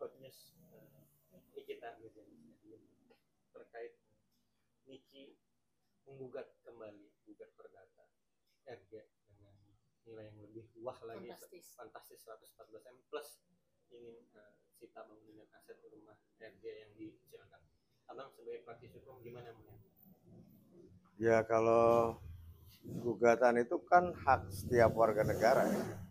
hot news Nikita Mirzani terkait Niki menggugat kembali gugat perdata RG dengan nilai yang lebih wah lagi, fantastis 114 M plus ingin sita bangunan aset rumah RG yang di Cilacap. Abang sebagai praktisi hukum gimana melihat? Ya kalau gugatan itu kan hak setiap warga negara ya.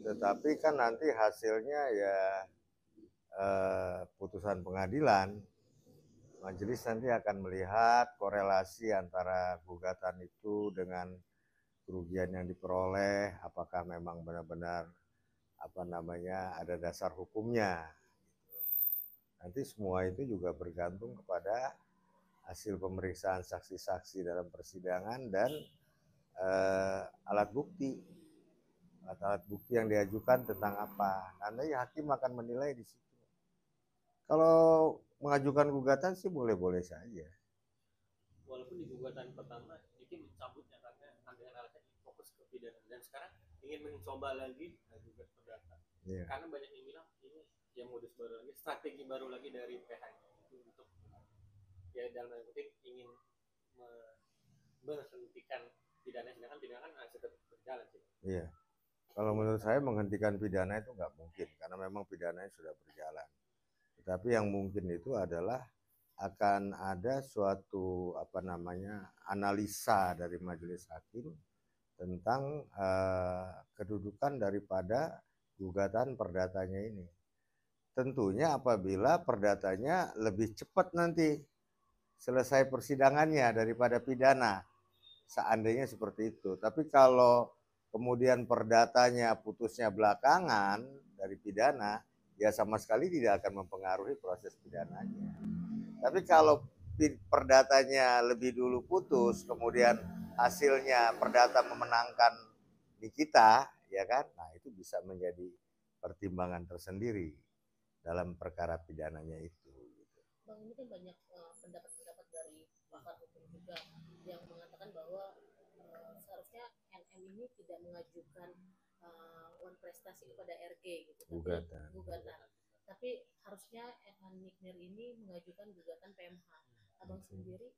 Tetapi kan nanti hasilnya ya putusan pengadilan. Majelis nanti akan melihat korelasi antara gugatan itu dengan kerugian yang diperoleh, apakah memang benar-benar ada dasar hukumnya. Nanti semua itu juga bergantung kepada hasil pemeriksaan saksi-saksi dalam persidangan dan alat bukti yang diajukan tentang apa. Nanti hakim akan menilai di situ. Kalau mengajukan gugatan sih boleh-boleh saja. Walaupun di gugatan pertama Niki mencabutnya karena dengan alasan fokus ke pidana, dan sekarang ingin mencoba lagi gugat perdata. Yeah. Karena banyak yang bilang ini yang modus baru lagi, strategi baru lagi dari PH-nya itu untuk ya dalam kutip ingin menghentikan pidana, sedangkan pidana kan tetap berjalan sih. Iya. Kalau menurut saya menghentikan pidana itu nggak mungkin karena memang pidananya sudah berjalan. Tetapi yang mungkin itu adalah akan ada suatu analisa dari majelis hakim tentang kedudukan daripada gugatan perdatanya ini. Tentunya apabila perdatanya lebih cepat nanti selesai persidangannya daripada pidana, seandainya seperti itu. Tapi kalau kemudian perdatanya putusnya belakangan dari pidana, ya sama sekali tidak akan mempengaruhi proses pidananya. Tapi kalau perdatanya lebih dulu putus, kemudian hasilnya perdata memenangkan Nikita, ya kan? Nah, itu bisa menjadi pertimbangan tersendiri dalam perkara pidananya itu. Bang, ini kan banyak pendapat-pendapat dari pakar hukum juga yang mengatakan bahwa seharusnya NM ini tidak mengajukan uang prestasi kepada RG gitu, gugatan. Tapi harusnya Niknir ini mengajukan gugatan PMH. Abang sendiri?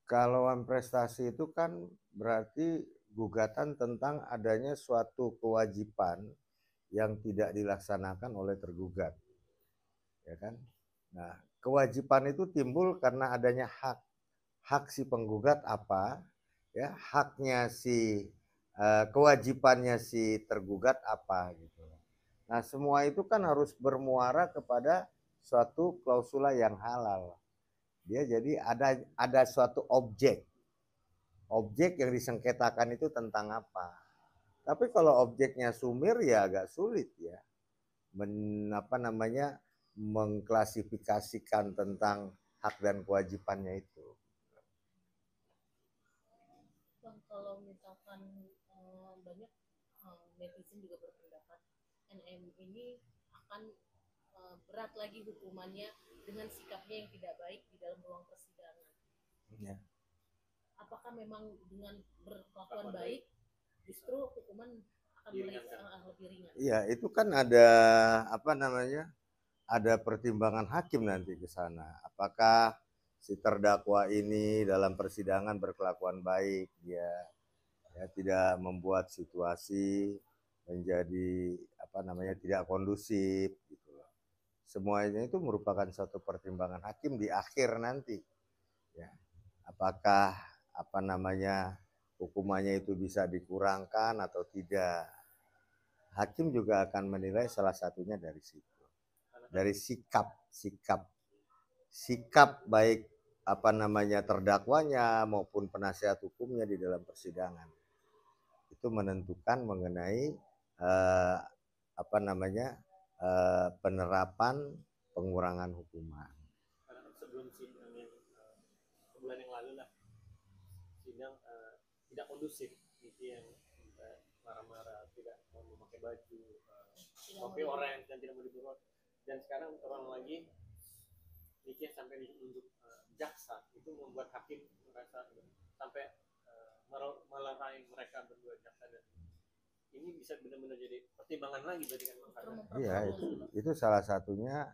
Kalau uang prestasi itu kan berarti gugatan tentang adanya suatu kewajiban yang tidak dilaksanakan oleh tergugat, ya kan? Nah, kewajiban itu timbul karena adanya hak si penggugat apa, ya, haknya si kewajibannya si tergugat apa gitu. Nah, semua itu kan harus bermuara kepada suatu klausula yang halal. Dia jadi ada suatu objek yang disengketakan itu tentang apa. Tapi kalau objeknya sumir ya agak sulit ya mengklasifikasikan tentang hak dan kewajibannya itu. Bang, kalau misalkan banyak netizen juga berpendapat NM ini akan berat lagi hukumannya dengan sikapnya yang tidak baik di dalam ruang persidangan. Ya. Apakah memang dengan berkelakuan baik justru hukuman akan lebih ringan? Iya, itu kan ada ada pertimbangan hakim nanti ke sana. Apakah si terdakwa ini dalam persidangan berkelakuan baik, ya tidak membuat situasi menjadi tidak kondusif gitu loh. Semuanya itu merupakan suatu pertimbangan hakim di akhir nanti. Ya. Apakah hukumannya itu bisa dikurangkan atau tidak. Hakim juga akan menilai salah satunya dari situ. Dari sikap baik terdakwanya maupun penasihat hukumnya di dalam persidangan. Itu menentukan mengenai penerapan pengurangan hukuman. Sebelum sidang sebulan yang lalu lah, sidang tidak kondusif, yang marah-marah, tidak mau memakai baju, memakai orang yang tidak mau dibuat. Dan sekarang orang lagi Niki sampai ditunjuk jaksa, itu membuat hakim merasa sampai melerai mereka berdua, jaksa dan ini bisa benar-benar jadi pertimbangan lagi berarti kan, Justru karena Iya, memperkeruh. itu salah satunya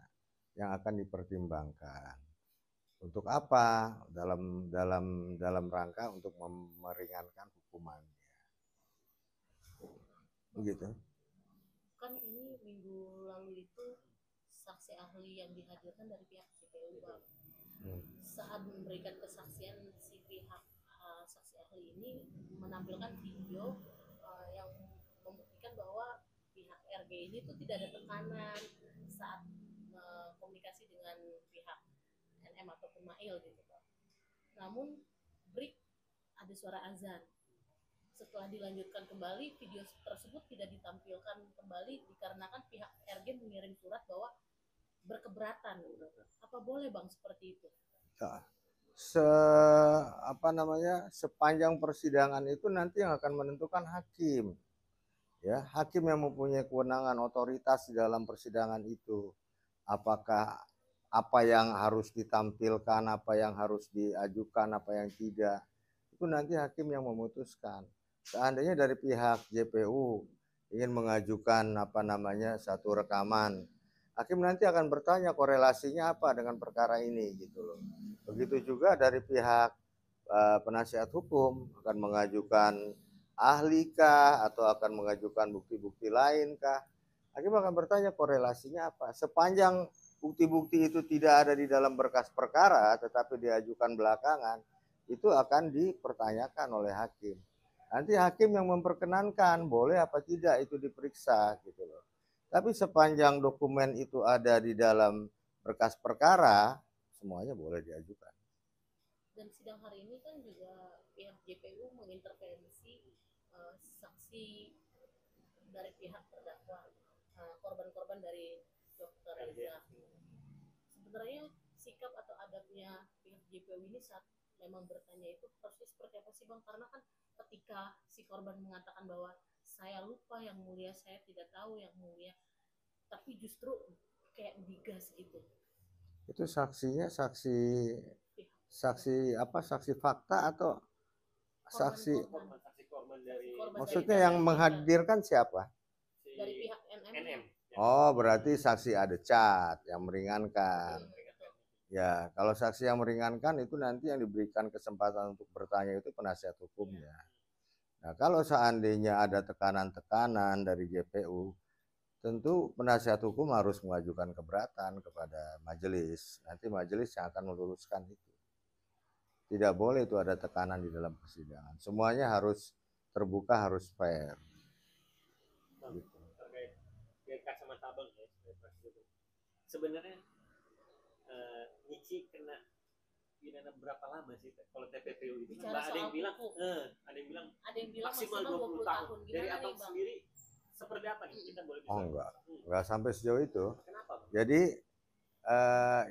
yang akan dipertimbangkan. Untuk apa? Dalam rangka untuk meringankan hukumannya. Begitu. Kan ini minggu lalu itu saksi ahli yang dihadirkan dari pihak JPU, Bang. Saat memberikan kesaksian, si pihak saksi ahli ini menampilkan video yang membuktikan bahwa pihak RG ini tuh tidak ada tekanan saat komunikasi dengan pihak NM ataupun Mail gitu, Bang. Namun break ada suara azan. Setelah dilanjutkan kembali, video tersebut tidak ditampilkan kembali dikarenakan pihak RG mengirim surat bahwa berkeberatan. Apa boleh, Bang, seperti itu? Ya, sepanjang persidangan itu nanti yang akan menentukan hakim. Ya, hakim yang mempunyai kewenangan otoritas di dalam persidangan itu. Apakah apa yang harus ditampilkan, apa yang harus diajukan, apa yang tidak. Itu nanti hakim yang memutuskan. Seandainya dari pihak JPU ingin mengajukan satu rekaman, hakim nanti akan bertanya korelasinya apa dengan perkara ini gitu loh. Begitu juga dari pihak penasihat hukum akan mengajukan ahli kah atau akan mengajukan bukti-bukti lain kah. Hakim akan bertanya korelasinya apa. Sepanjang bukti-bukti itu tidak ada di dalam berkas perkara tetapi diajukan belakangan, itu akan dipertanyakan oleh hakim. Nanti hakim yang memperkenankan boleh apa tidak itu diperiksa gitu loh. Tapi sepanjang dokumen itu ada di dalam berkas perkara, semuanya boleh diajukan. Dan sidang hari ini kan juga pihak JPU mengintervensi saksi dari pihak terdakwa, korban-korban dari Dr. Reza. Sebenarnya sikap atau adabnya pihak JPU ini saat memang bertanya itu harusnya seperti apa sih, Bang? Karena kan ketika si korban mengatakan bahwa saya lupa yang mulia, saya tidak tahu yang mulia, tapi justru kayak digas gitu. Itu saksinya saksi fakta atau saksi korban dari maksudnya yang menghadirkan siapa? Dari pihak NM. Oh, berarti saksi ada cat yang meringankan. Ya, kalau saksi yang meringankan itu nanti yang diberikan kesempatan untuk bertanya itu penasihat hukumnya. Nah, kalau seandainya ada tekanan-tekanan dari JPU, tentu penasihat hukum harus mengajukan keberatan kepada majelis. Nanti majelis yang akan meluruskan itu. Tidak boleh itu ada tekanan di dalam persidangan. Semuanya harus terbuka, harus fair. Gitu. Terkait kacamata abang ya, sebenarnya Nici kena pidana berapa lama sih kalau TPPU itu? Ada yang bilang maksimal 20 tahun. Dari abang sendiri seperti apa nih? Kita boleh bisa. Oh enggak sampai sejauh itu. Kenapa, Bang? Jadi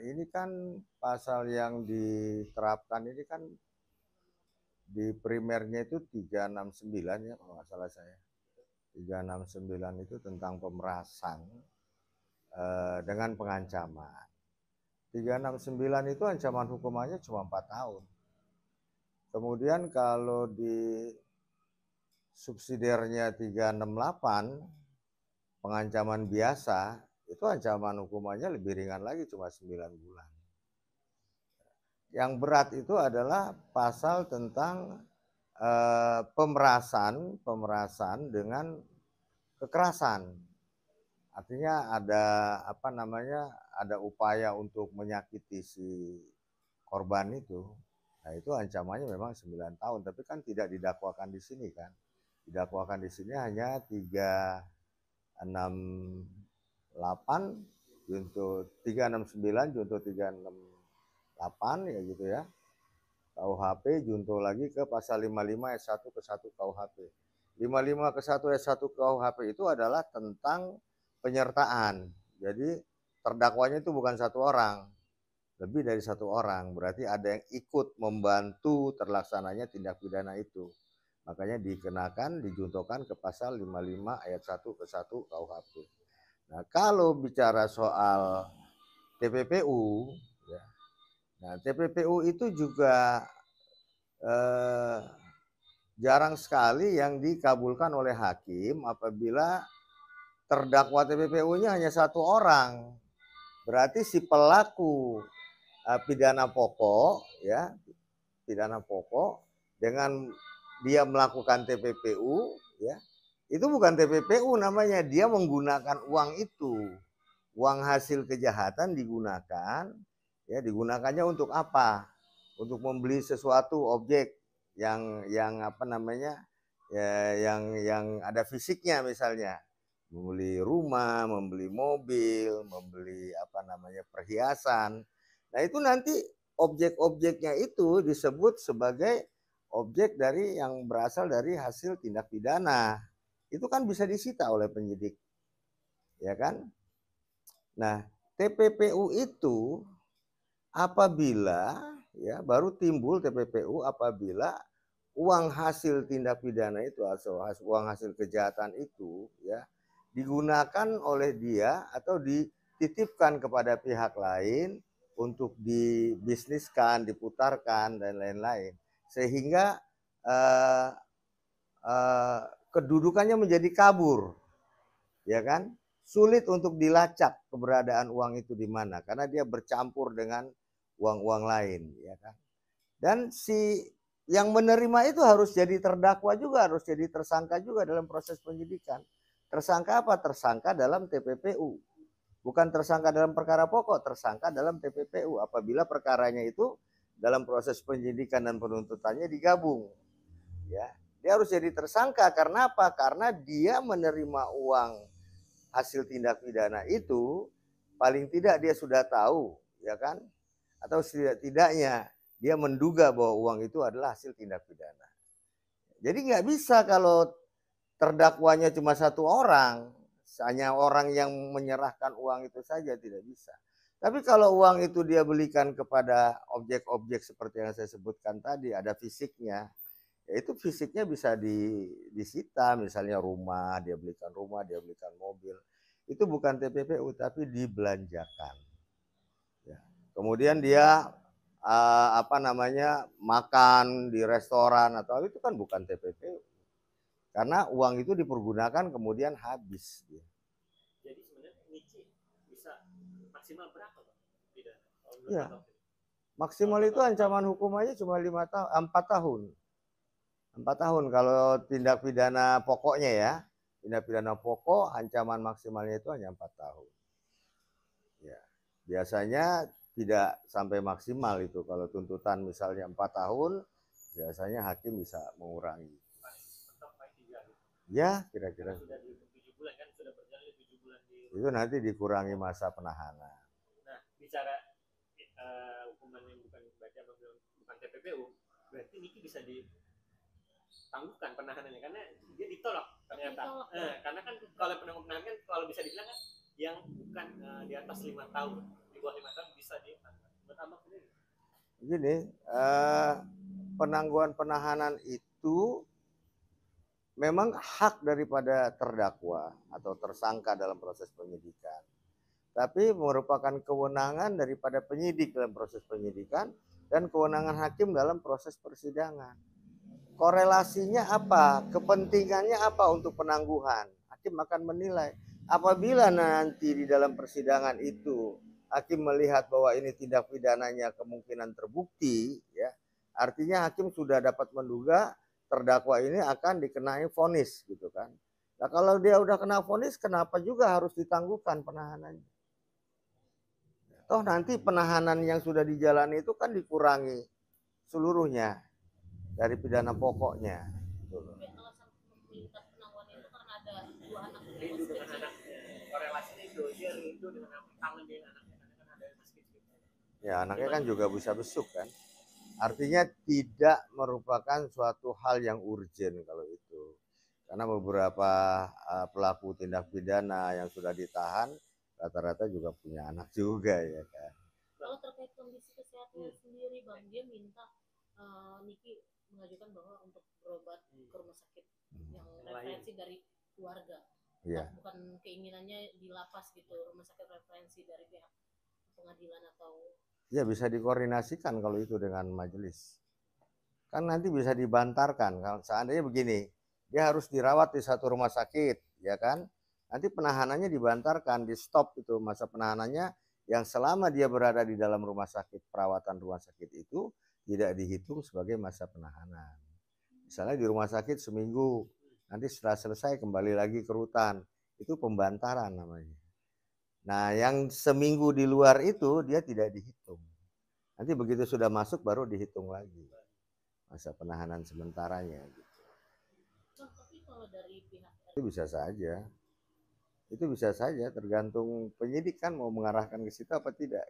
ini kan pasal yang diterapkan ini kan di primernya itu 369 ya kalau nggak salah saya. 369 itu tentang pemerasan dengan pengancaman. 369 itu ancaman hukumannya cuma 4 tahun. Kemudian kalau di subsidiarnya 368 pengancaman biasa itu ancaman hukumannya lebih ringan lagi cuma 9 bulan. Yang berat itu adalah pasal tentang pemerasan dengan kekerasan. Artinya ada upaya untuk menyakiti si korban itu. Nah, itu ancamannya memang 9 tahun, tapi kan tidak didakwakan di sini kan. Didakwakan di sini hanya 368 junto 369 junto 368 ya gitu ya. KUHP junto lagi ke pasal 55 ayat 1 ke 1 KUHP. 55 ke 1 ayat 1 KUHP itu adalah tentang penyertaan. Jadi terdakwanya itu bukan satu orang, lebih dari satu orang. Berarti ada yang ikut membantu terlaksananya tindak pidana itu. Makanya dijuntokan ke pasal 55 ayat 1 ke 1 KUHP. Nah, kalau bicara soal TPPU, ya, nah TPPU itu juga jarang sekali yang dikabulkan oleh hakim apabila terdakwa TPPU-nya hanya satu orang. Berarti si pelaku pidana pokok, ya, pidana pokok dengan dia melakukan TPPU, ya, itu bukan TPPU namanya, dia menggunakan uang itu, uang hasil kejahatan digunakan, ya, digunakannya untuk apa? Untuk membeli sesuatu objek yang apa namanya, ya, yang ada fisiknya, misalnya membeli rumah, membeli mobil, membeli apa namanya perhiasan. Nah itu nanti objek-objeknya itu disebut sebagai objek dari yang berasal dari hasil tindak pidana. Itu kan bisa disita oleh penyidik, ya kan? Nah, TPPU itu apabila, ya, baru timbul TPPU apabila uang hasil tindak pidana itu atau uang hasil kejahatan itu, ya, digunakan oleh dia atau dititipkan kepada pihak lain untuk dibisniskan, diputarkan dan lain-lain, sehingga eh, kedudukannya menjadi kabur, ya kan? Sulit untuk dilacak keberadaan uang itu di mana karena dia bercampur dengan uang-uang lain, ya kan? Dan si yang menerima itu harus jadi terdakwa juga, harus jadi tersangka juga dalam proses penyidikan. Tersangka apa? Tersangka dalam TPPU. Bukan tersangka dalam perkara pokok, tersangka dalam TPPU apabila perkaranya itu dalam proses penyidikan dan penuntutannya digabung. Ya, dia harus jadi tersangka karena apa? Karena dia menerima uang hasil tindak pidana itu, paling tidak dia sudah tahu, ya kan? Atau setidak-tidaknya dia menduga bahwa uang itu adalah hasil tindak pidana. Jadi nggak bisa kalau terdakwanya cuma satu orang, hanya orang yang menyerahkan uang itu saja, tidak bisa. Tapi kalau uang itu dia belikan kepada objek-objek seperti yang saya sebutkan tadi, ada fisiknya, ya itu fisiknya bisa disita, misalnya rumah, dia belikan rumah, dia belikan mobil. Itu bukan TPPU tapi dibelanjakan. Ya. Kemudian dia apa namanya makan di restoran atau itu kan bukan TPPU. Karena uang itu dipergunakan kemudian habis. Jadi sebenarnya Niki bisa maksimal berapa, Pak? Tidak. Ya. Maksimal itu ancaman hukumannya cuma 4 tahun. 4 tahun kalau tindak pidana pokoknya, ya. Tindak pidana pokok ancaman maksimalnya itu hanya 4 tahun. Ya. Biasanya tidak sampai maksimal itu. Kalau tuntutan misalnya 4 tahun, biasanya hakim bisa mengurangi. Ya, kira-kira. Sudah di 7 bulan kan, sudah berjalan 7 bulan di... Itu nanti dikurangi masa penahanan. Nah, bicara hukuman yang bukan TPPU, berarti Niki bisa ditangguhkan penahanannya karena dia ditolak ternyata. Karena kan kalau penahanan kan kalau bisa dibilang kan yang bukan di atas 5 tahun, di bawah 5 tahun bisa ditangguhkan. Bertambah ini. Begini, penangguhan penahanan itu memang hak daripada terdakwa atau tersangka dalam proses penyidikan. Tapi merupakan kewenangan daripada penyidik dalam proses penyidikan dan kewenangan hakim dalam proses persidangan. Korelasinya apa? Kepentingannya apa untuk penangguhan? Hakim akan menilai. Apabila nanti di dalam persidangan itu hakim melihat bahwa ini tindak pidananya kemungkinan terbukti, ya, artinya hakim sudah dapat menduga terdakwa ini akan dikenai vonis, gitu kan. Nah kalau dia udah kena vonis, kenapa juga harus ditangguhkan penahanannya? Toh nanti penahanan yang sudah dijalani itu kan dikurangi seluruhnya dari pidana pokoknya. Alasan meningkat penangguhan itu karena ada 2 anak Rindu dengan anaknya. Korelasinya itu dia rindu dengan kangen dengan anaknya karena kan ada masih kecil. Ya anaknya kan juga bisa besuk kan. Artinya tidak merupakan suatu hal yang urgent kalau itu. Karena beberapa pelaku tindak pidana yang sudah ditahan rata-rata juga punya anak juga, ya kan. Kalau terkait kondisi kesehatannya sendiri, Bang, dia minta Niki mengajukan bahwa untuk berobat ke rumah sakit yang referensi dari keluarga, bukan keinginannya di lapas gitu, rumah sakit referensi dari pihak pengadilan atau... Ya bisa dikoordinasikan kalau itu dengan majelis. Kan nanti bisa dibantarkan. Kalau seandainya begini, dia harus dirawat di satu rumah sakit, ya kan? Nanti penahanannya dibantarkan, di stop itu masa penahanannya yang selama dia berada di dalam rumah sakit, perawatan rumah sakit itu tidak dihitung sebagai masa penahanan. Misalnya di rumah sakit seminggu, nanti setelah selesai kembali lagi ke rutan, itu pembantaran namanya. Nah, yang seminggu di luar itu dia tidak dihitung. Nanti begitu sudah masuk baru dihitung lagi masa penahanan sementaranya. Bang, tapi kalau dari pihak Itu bisa saja. Itu bisa saja tergantung penyidik kan mau mengarahkan ke situ apa tidak.